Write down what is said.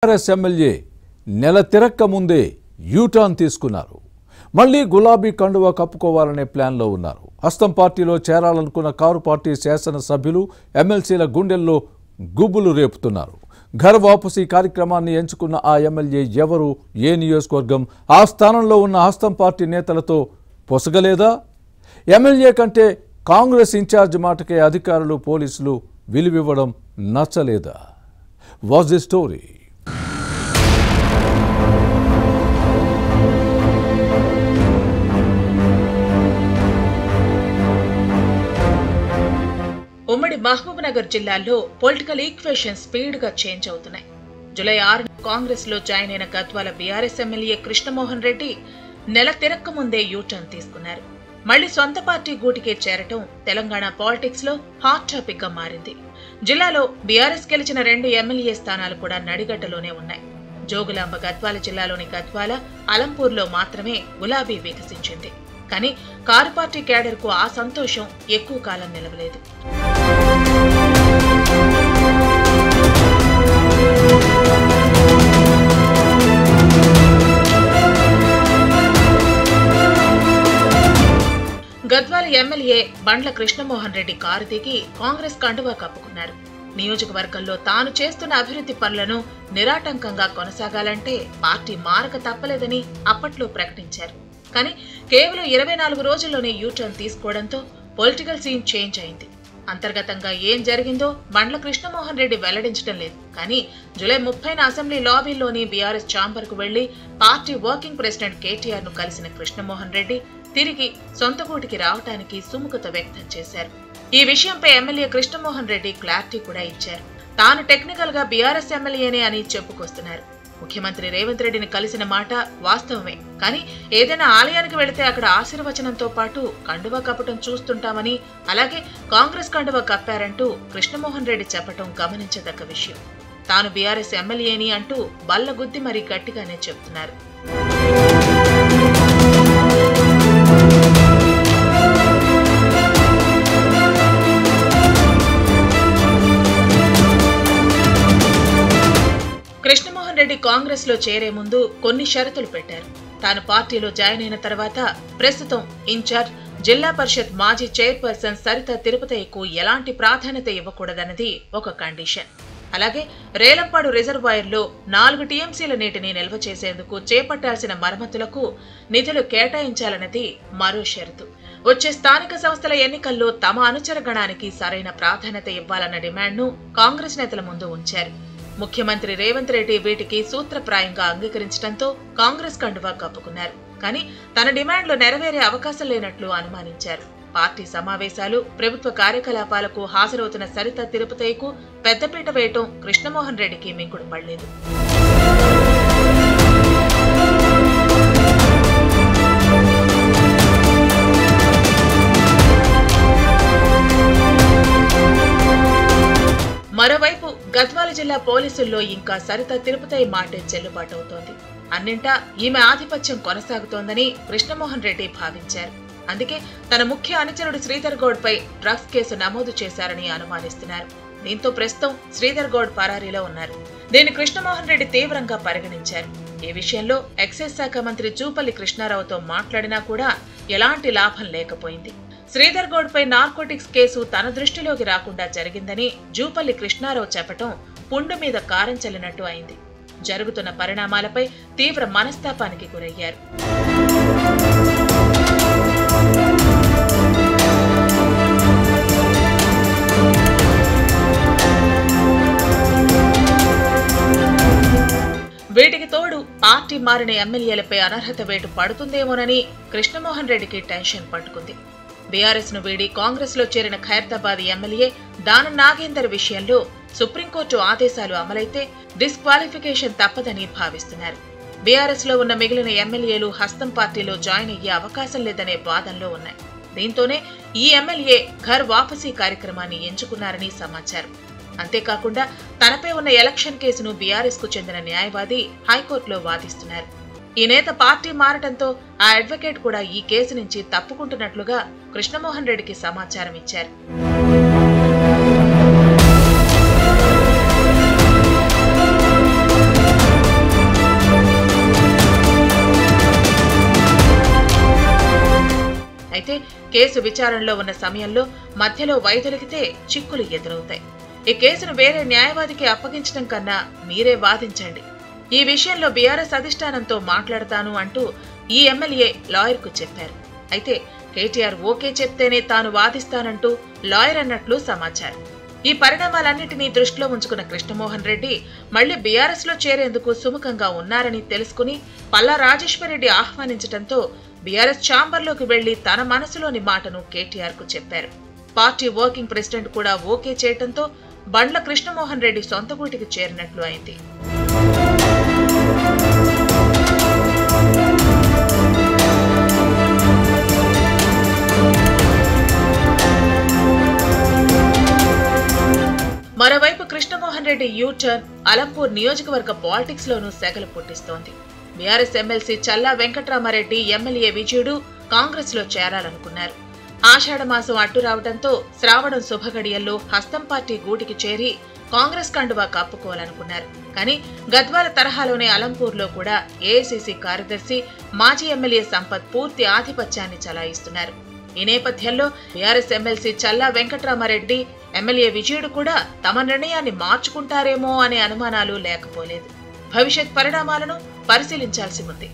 TRS MLA నెల తిరక్క ముందే U turn తీసుకున్నారు. మళ్లీ గులాబీ కండువా కప్పుకోవాలనే ప్లాన్లో ఉన్నారు. హస్తం పార్టీలో చేరాలనుకున్న కారు పార్టీ శాసనసభ్యులు ఎమ్మెల్సీల గుండెల్లో గుబులు రేపుతున్నారు. ఘర్ వాపసీ కార్యక్రమాన్ని ఎంచుకున్న ఆ ఎమ్మెల్యే ఎవరు, ఏ నియోజకవర్గం, ఆ స్థానంలో ఉన్న హస్తం పార్టీ నేతలతో పొసగలేదా? ఎమ్మెల్యే కంటే కాంగ్రెస్ ఇన్ఛార్జ్ మాటకే అధికారులు, పోలీసులు విలువివ్వడం నచ్చలేదా? What's the story? ఉమ్మడి మహబూబ్నగర్ జిల్లాలో పొలిటికల్ ఈక్వేషన్ స్పీడ్ గా చేంజ్ అవుతున్నాయి. జూలై 6 కాంగ్రెస్ లో జాయిన్ అయిన గద్వాల బీఆర్ఎస్ ఎమ్మెల్యే కృష్ణమోహన్ రెడ్డి నెల తిరక్క ముందే యూటర్న్ తీసుకున్నారు. మళ్లీ సొంత పార్టీ గూటికే చేరటం తెలంగాణ పాలిటిక్స్ లో హాట్ టాపిక్ గా మారింది. జిల్లాలో బీఆర్ఎస్ గెలిచిన 2 ఎమ్మెల్యే స్థానాలు కూడా నడిగడ్డలోనే ఉన్నాయి. జోగులాంబ గద్వాల జిల్లాలోని గద్వాల, అలంపూర్లో మాత్రమే గులాబీ వికసించింది. కానీ కారు పార్టీ క్యాడర్ కు ఆ సంతోషం ఎక్కువ కాలం నిలవలేదు. గద్వాల ఎమ్మెల్యే బండ్ల కృష్ణమోహన్ రెడ్డి కారు దిగి కాంగ్రెస్ కండువా కప్పుకున్నారు. నియోజకవర్గంలో తాను చేస్తున్న అభివృద్ధి పనులను నిరాటంకంగా కొనసాగాలంటే పార్టీ మారక తప్పలేదని అప్పట్లో ప్రకటించారు. కానీ కేవలం 24 రోజుల్లోనే యూటర్న్ తీసుకోవడంతో పొలిటికల్ సీన్ చేంజ్ అయింది. అంతర్గతంగా ఏం జరిగిందో బండ్ల కృష్ణమోహన్ రెడ్డి వెల్లడించడం లేదు. కానీ జూలై 30న అసెంబ్లీ లాబీలోని బీఆర్ఎస్ ఛాంబర్ కు వెళ్లి పార్టీ వర్కింగ్ ప్రెసిడెంట్ కేటీఆర్ ను కలిసిన కృష్ణమోహన్ రెడ్డి తిరిగి సొంత గూటికి రావడానికి సుముఖత వ్యక్తం చేశారు. ఈ విషయంపై ఎమ్మెల్యే కృష్ణమోహన్ రెడ్డి క్లారిటీ కూడా ఇచ్చారు. తాను టెక్నికల్ గా బీఆర్ఎస్ ఎమ్మెల్యేనే అని చెప్పుకొస్తున్నారు. ముఖ్యమంత్రి రేవంత్ రెడ్డిని కలిసిన మాట వాస్తవమే. కానీ ఏదైనా ఆలయానికి వెళితే అక్కడ ఆశీర్వచనంతో పాటు కండువా కప్పటం చూస్తుంటామని, అలాగే కాంగ్రెస్ కండువా కప్పారంటూ కృష్ణమోహన్ రెడ్డి చెప్పటం గమనించదగ్గ విషయం. తాను బీఆర్ఎస్ ఎమ్మెల్యేని అంటూ బల్లగుద్ది మరీ గట్టిగానే చెబుతున్నారు. కృష్ణమోహన్ రెడ్డి కాంగ్రెస్ లో చేరే ముందు కొన్ని షరతులు పెట్టారు. తాను పార్టీలో జాయిన్ అయిన తర్వాత ప్రస్తుతం ఇన్ఛార్జ్ జిల్లా పరిషత్ మాజీ చైర్పర్సన్ సరిత తిరుపతికు ఎలాంటి ప్రాధాన్యత ఇవ్వకూడదన్నది ఒక కండిషన్. అలాగే రేలంపాడు రిజర్వాయర్లో 4 టీఎంసీల నీటిని నిల్వ చేసేందుకు చేపట్టాల్సిన మరమ్మతులకు నిధులు కేటాయించాలన్నది మరో షరతు. వచ్చే స్థానిక సంస్థల ఎన్నికల్లో తమ అనుచర గణానికి సరైన ప్రాధాన్యత ఇవ్వాలన్న డిమాండ్ను కాంగ్రెస్ నేతల ముందు ఉంచారు. ముఖ్యమంత్రి రేవంత్ రెడ్డి వీటికి సూత్రప్రాయంగా అంగీకరించడంతో కాంగ్రెస్ కండువా కప్పుకున్నారు. కానీ తన డిమాండ్లు నెరవేరే అవకాశం లేనట్లు అనుమానించారు. పార్టీ సమావేశాలు, ప్రభుత్వ కార్యకలాపాలకు హాజరవుతున్న సరిత తిరుపతికు పెద్దపీట వేయటం కృష్ణమోహన్ రెడ్డికి మింగుడు పడలేదు. మరోవైపు గద్వాల జిల్లా పోలీసుల్లో ఇంకా సరిత తిరుపతి మాటే చెల్లుబాటు అవుతోంది. అన్నింటా ఈమె ఆధిపత్యం కొనసాగుతోందని కృష్ణమోహన్ రెడ్డి భావించారు. అందుకే తన ముఖ్య అనుచరుడు శ్రీధర్ గౌడ్ పై డ్రగ్స్ కేసు నమోదు చేశారని అనుమానిస్తున్నారు. దీంతో ప్రస్తుతం శ్రీధర్ గౌడ్ పరారీలో ఉన్నారు. దీన్ని కృష్ణమోహన్ రెడ్డి తీవ్రంగా పరిగణించారు. ఈ విషయంలో ఎక్సైజ్ శాఖ మంత్రి జూపల్లి కృష్ణారావుతో మాట్లాడినా కూడా ఎలాంటి లాభం లేకపోయింది. శ్రీధర్ గౌడ్ పై నార్కోటిక్స్ కేసు తన దృష్టిలోకి రాకుండా జరిగిందని జూపల్లి కృష్ణారావు చెప్పటం పుండు మీద కారం చల్లినట్టు అయింది. జరుగుతున్న పరిణామాలపై తీవ్ర మనస్తాపానికి గురయ్యారు. వీటికి తోడు పార్టీ మారిన ఎమ్మెల్యేలపై అనర్హత వేటు పడుతుందేమోనని కృష్ణమోహన్ రెడ్డికి టెన్షన్ పట్టుకుంది. బీఆర్ఎస్ ను వీడి కాంగ్రెస్ లో చేరిన ఖైరతాబాద్ ఎమ్మెల్యే దానం నాగేందర్ విషయంలో సుప్రీంకోర్టు ఆదేశాలు అమలైతే డిస్క్వాలిఫికేషన్ తప్పదని భావిస్తున్నారు. బీఆర్ఎస్ లో ఉన్న మిగిలిన ఎమ్మెల్యేలు హస్తం పార్టీలో జాయిన్ అయ్యే అవకాశం లేదనే వాదనలో ఉన్నాయి. దీంతోనే ఈ ఎమ్మెల్యే ఘర్ వాపసీ కార్యక్రమాన్ని ఎంచుకున్నారని సమాచారం. అంతేకాకుండా తనపై ఉన్న ఎలక్షన్ కేసును బీఆర్ఎస్ కు చెందిన న్యాయవాది హైకోర్టులో వాదిస్తున్నారు. ఈ నేత పార్టీ మారటంతో ఆ అడ్వకేట్ కూడా ఈ కేసు నుంచి తప్పుకుంటున్నట్లుగా కృష్ణమోహన్ రెడ్డికి సమాచారం ఇచ్చారు. కేసు విచారణలో ఉన్న సమయంలో మధ్యలో వైదొలిగితే చిక్కులు ఎదురవుతాయి. ఈ కేసును వేరే న్యాయవాదికి అప్పగించడం కన్నా మీరే వాదించండి. ఈ విషయంలో బీఆర్ఎస్ అధిష్టానంతో మాట్లాడతాను అంటూ ఈ ఎమ్మెల్యే లాయర్కు చెప్పారు. అయితే కేటీఆర్ ఓకే చెప్తేనే తాను వాదిస్తానంటూ లాయర్ అన్నట్లు సమాచారం. ఈ పరిణామాలన్నింటినీ దృష్టిలో ఉంచుకున్న కృష్ణమోహన్ రెడ్డి మళ్లీ బీఆర్ఎస్ లో చేరేందుకు సుముఖంగా ఉన్నారని తెలుసుకుని పల్లా రాజేశ్వరరెడ్డి ఆహ్వానించడంతో బీఆర్ఎస్ ఛాంబర్లోకి వెళ్లి తన మనసులోని మాటను కేటీఆర్ కు చెప్పారు. పార్టీ వర్కింగ్ ప్రెసిడెంట్ కూడా ఓకే చేయడంతో బండ్ల కృష్ణమోహన్ రెడ్డి సొంత గూటికి చేరినట్లు అయింది. మరోవైపు కృష్ణమోహన్ రెడ్డి యూటర్న్ అలంపూర్ నియోజకవర్గ పాలిటిక్స్ లోనూ సెగలు పుట్టిస్తోంది. బీఆర్ఎస్ ఎమ్మెల్సీ చల్లా వెంకట్రామారెడ్డి ఎమ్మెల్యే విజయుడు కాంగ్రెస్ లో చేరాలనుకున్నారు. ఆషాఢమాసం అడ్డు రావడంతో శ్రావణం శుభగడియల్లో హస్తం పార్టీ గూటికి చేరి కాంగ్రెస్ కండువా కప్పుకోవాలనుకున్నారు. కానీ గద్వాల తరహాలోనే అలంపూర్లో కూడా ఏఐసీసీ కార్యదర్శి మాజీ ఎమ్మెల్యే సంపత్ పూర్తి ఆధిపత్యాన్ని చలాయిస్తున్నారు. ఈ నేపథ్యంలో బీఆర్ఎస్ ఎమ్మెల్సీ చల్లా వెంకట్రామారెడ్డి ఎమ్మెల్యే విజయుడు కూడా తమ నిర్ణయాన్ని మార్చుకుంటారేమో అనే అనుమానాలు లేకపోలేదు. భవిష్యత్ పరిణామాలను పరిశీలించాల్సి ఉంది.